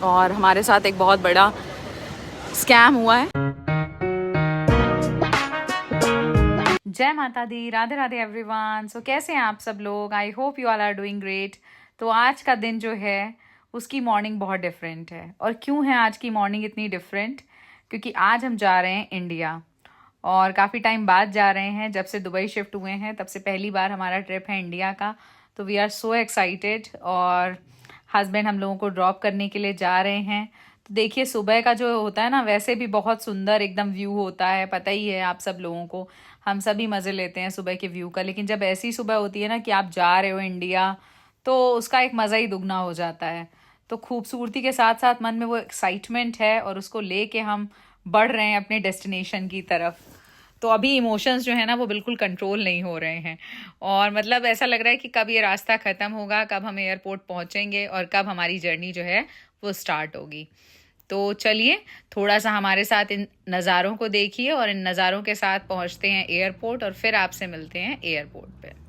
और हमारे साथ एक बहुत बड़ा स्कैम हुआ है। जय माता दी, राधे राधे एवरीवन। सो कैसे हैं आप सब लोग? I hope you all are doing great. तो आज का दिन जो है उसकी मॉर्निंग बहुत डिफरेंट है। और क्यों है आज की मॉर्निंग इतनी डिफरेंट? क्योंकि आज हम जा रहे हैं इंडिया, और काफ़ी टाइम बाद जा रहे हैं। जब से दुबई शिफ्ट हुए हैं तब से पहली बार हमारा ट्रिप है इंडिया का। तो वी आर सो एक्साइटेड, और हस्बैंड हम लोगों को ड्रॉप करने के लिए जा रहे हैं। तो देखिए, सुबह का जो होता है ना, वैसे भी बहुत सुंदर एकदम व्यू होता है, पता ही है आप सब लोगों को। हम सभी मज़े लेते हैं सुबह के व्यू का, लेकिन जब ऐसी सुबह होती है ना कि आप जा रहे हो इंडिया, तो उसका एक मज़ा ही दुगना हो जाता है। तो खूबसूरती के साथ साथ मन में वो एक्साइटमेंट है, और उसको लेके हम बढ़ रहे हैं अपने डेस्टिनेशन की तरफ। तो अभी इमोशंस जो है ना वो बिल्कुल कंट्रोल नहीं हो रहे हैं, और मतलब ऐसा लग रहा है कि कब ये रास्ता ख़त्म होगा, कब हम एयरपोर्ट पहुंचेंगे, और कब हमारी जर्नी जो है वो स्टार्ट होगी। तो चलिए, थोड़ा सा हमारे साथ इन नज़ारों को देखिए, और इन नज़ारों के साथ पहुंचते हैं एयरपोर्ट, और फिर आपसे मिलते हैं एयरपोर्ट पे।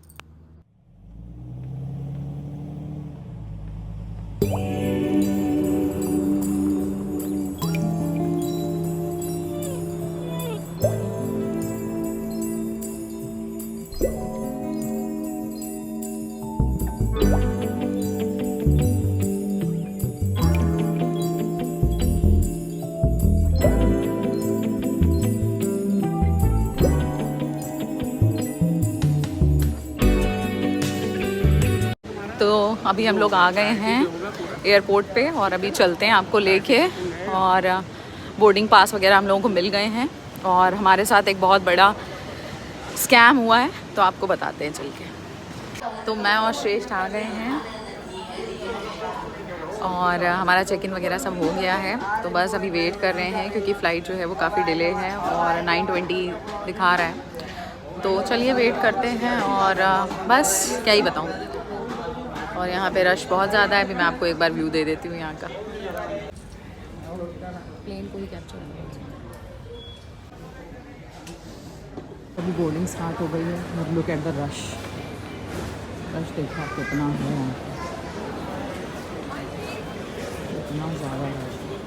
तो अभी हम लोग आ गए हैं एयरपोर्ट पे, और अभी चलते हैं आपको लेके। और बोर्डिंग पास वगैरह हम लोगों को मिल गए हैं, और हमारे साथ एक बहुत बड़ा स्कैम हुआ है, तो आपको बताते हैं चल के। तो मैं और श्रेष्ठ आ गए हैं, और हमारा चेक इन वगैरह सब हो गया है। तो बस अभी वेट कर रहे हैं, क्योंकि फ़्लाइट जो है वो काफ़ी डिले है, और 9:20 दिखा रहा है। तो चलिए वेट करते हैं, और बस क्या ही बताऊँ। और यहाँ पे रश बहुत ज़्यादा है। अभी मैं आपको एक बार व्यू दे देती हूँ यहाँ का। प्लेन को ही कैप्चर कर। अभी बोर्डिंग स्टार्ट हो गई है। अब look at the rush. Rush देखा कितना है यहाँ पे, इतना ज़्यादा रश है।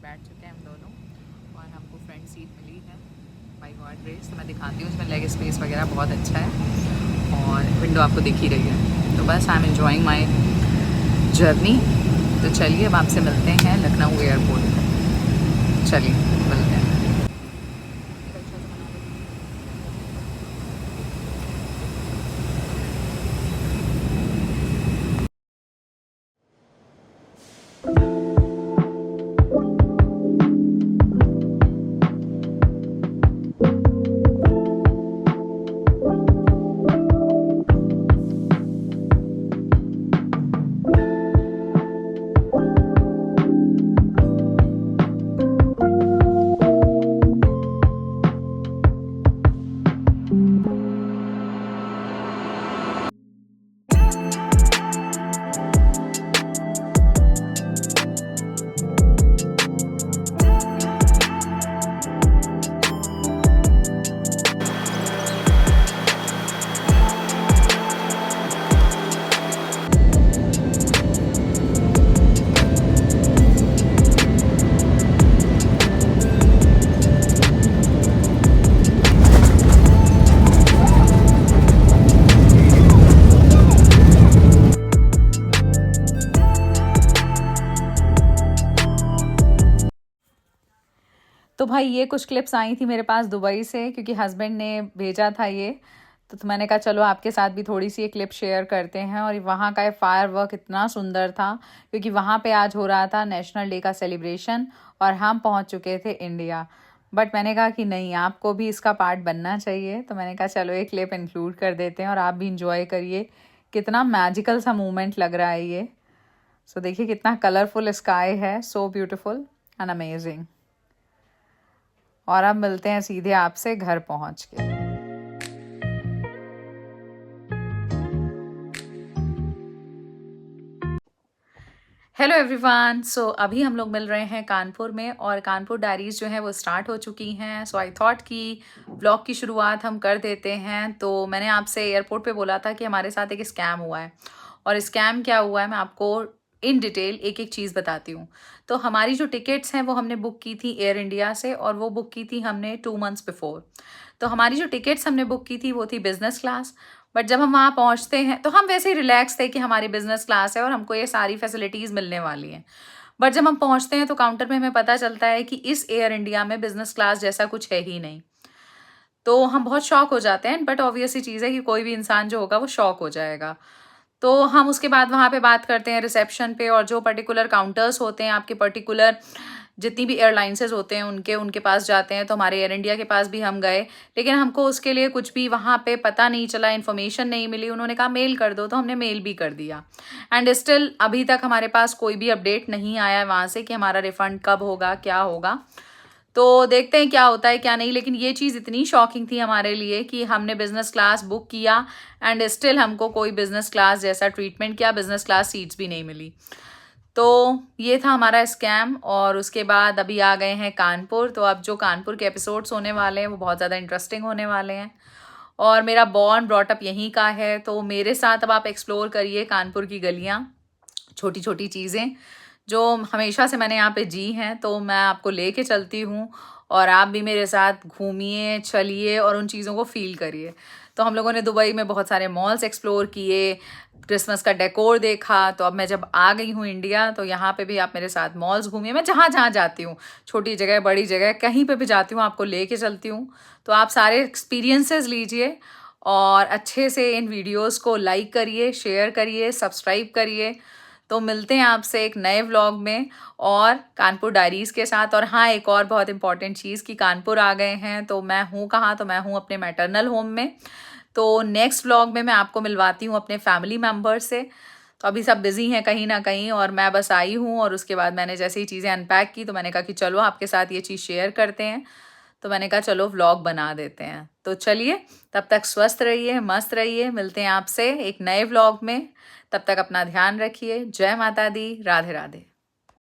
बैठ चुके हैं हम दोनों, और हमको फ्रंट सीट मिली है बाई गॉड ग्रेस। तो मैं दिखाती हूँ, उसमें लेग स्पेस वगैरह बहुत अच्छा है, और विंडो आपको दिख ही रही है। तो बस I am enjoying my journey. तो चलिए अब आपसे मिलते हैं लखनऊ एयरपोर्ट पर। चलिए मिलते हैं। तो भाई ये कुछ क्लिप्स आई थी मेरे पास दुबई से, क्योंकि हस्बैंड ने भेजा था ये। तो मैंने कहा चलो आपके साथ भी थोड़ी सी ये क्लिप शेयर करते हैं। और वहाँ का फायर वर्क इतना सुंदर था, क्योंकि वहाँ पे आज हो रहा था नेशनल डे का सेलिब्रेशन, और हम पहुँच चुके थे इंडिया। बट मैंने कहा कि नहीं, आपको भी इसका पार्ट बनना चाहिए। तो मैंने कहा चलो ये क्लिप इंक्लूड कर देते हैं, और आप भी इंजॉय करिए। कितना मैजिकल सा मोमेंट लग रहा है ये। सो देखिए कितना कलरफुल स्काई है, सो ब्यूटिफुल एंड अमेजिंग। और अब मिलते हैं सीधे आपसे घर पहुंच के। Hello everyone. सो अभी हम लोग मिल रहे हैं कानपुर में और कानपुर डायरीज़ जो है वो स्टार्ट हो चुकी हैं। सो आई थॉट कि व्लॉग की शुरुआत हम कर देते हैं। तो मैंने आपसे एयरपोर्ट पे बोला था कि हमारे साथ एक स्कैम हुआ है, और स्कैम क्या हुआ है मैं आपको इन डिटेल एक एक चीज़ बताती हूँ। तो हमारी जो टिकट्स हैं वो हमने बुक की थी एयर इंडिया से, और वो बुक की थी हमने 2 मंथ्स बिफोर। तो हमारी जो टिकट्स हमने बुक की थी वो थी बिजनेस क्लास। बट जब हम वहाँ पहुँचते हैं तो हम वैसे ही रिलैक्स थे कि हमारी बिजनेस क्लास है और हमको ये सारी फैसिलिटीज़ मिलने वाली हैं। बट जब हम पहुँचते हैं तो काउंटर पे हमें पता चलता है कि इस एयर इंडिया में बिजनेस क्लास जैसा कुछ है ही नहीं। तो हम बहुत शॉक हो जाते हैं, बट ऑब्वियस सी चीज़ है कि कोई भी इंसान जो होगा वो शॉक हो जाएगा। तो हम उसके बाद वहाँ पे बात करते हैं रिसेप्शन पे, और जो पर्टिकुलर काउंटर्स होते हैं आपके पर्टिकुलर जितनी भी एयरलाइंसेज होते हैं उनके उनके पास जाते हैं। तो हमारे एयर इंडिया के पास भी हम गए, लेकिन हमको उसके लिए कुछ भी वहाँ पे पता नहीं चला, इन्फॉर्मेशन नहीं मिली। उन्होंने कहा मेल कर दो, तो हमने मेल भी कर दिया। एंड स्टिल अभी तक हमारे पास कोई भी अपडेट नहीं आया है वहाँ से कि हमारा रिफ़ंड कब होगा, क्या होगा। तो देखते हैं क्या होता है क्या नहीं। लेकिन ये चीज़ इतनी शॉकिंग थी हमारे लिए कि हमने बिज़नेस क्लास बुक किया एंड स्टिल हमको कोई बिज़नेस क्लास जैसा ट्रीटमेंट किया, बिज़नेस क्लास सीट्स भी नहीं मिली। तो ये था हमारा स्कैम। और उसके बाद अभी आ गए हैं कानपुर। तो अब जो कानपुर के एपिसोड्स होने वाले हैं वो बहुत ज़्यादा इंटरेस्टिंग होने वाले हैं। और मेरा बॉर्न ब्रॉटअप यहीं का है, तो मेरे साथ अब आप एक्सप्लोर करिए कानपुर की गलियाँ, छोटी छोटी चीज़ें जो हमेशा से मैंने यहाँ पे जी हैं। तो मैं आपको लेके चलती हूँ और आप भी मेरे साथ घूमिए, चलिए और उन चीज़ों को फ़ील करिए। तो हम लोगों ने दुबई में बहुत सारे मॉल्स एक्सप्लोर किए, क्रिसमस का डेकोर देखा। तो अब मैं जब आ गई हूँ इंडिया, तो यहाँ पे भी आप मेरे साथ मॉल्स घूमिए। मैं जहाँ जहाँ जाती हूँ, छोटी जगह बड़ी जगह कहीं पे भी जाती हूँ, आपको लेके चलती हूँ। तो आप सारे एक्सपीरियंसेस लीजिए और अच्छे से इन वीडियोस को लाइक करिए, शेयर करिए, सब्सक्राइब करिए। तो मिलते हैं आपसे एक नए व्लॉग में और कानपुर डायरीज़ के साथ। और हाँ, एक और बहुत इंपॉर्टेंट चीज़ कि कानपुर आ गए हैं, तो मैं हूँ कहाँ? तो मैं हूँ अपने मैटरनल होम में। तो नेक्स्ट व्लॉग में मैं आपको मिलवाती हूँ अपने फैमिली मेम्बर से। तो अभी सब बिज़ी हैं कहीं ना कहीं, और मैं बस आई हूँ। और उसके बाद मैंने जैसे ही चीज़ें अनपैक की तो मैंने कहा कि चलो आपके साथ ये चीज़ शेयर करते हैं। तो मैंने कहा चलो व्लॉग बना देते हैं। तो चलिए, तब तक स्वस्थ रहिए, मस्त रहिए। मिलते हैं आपसे एक नए व्लॉग में। तब तक अपना ध्यान रखिए। जय माता दी, राधे राधे।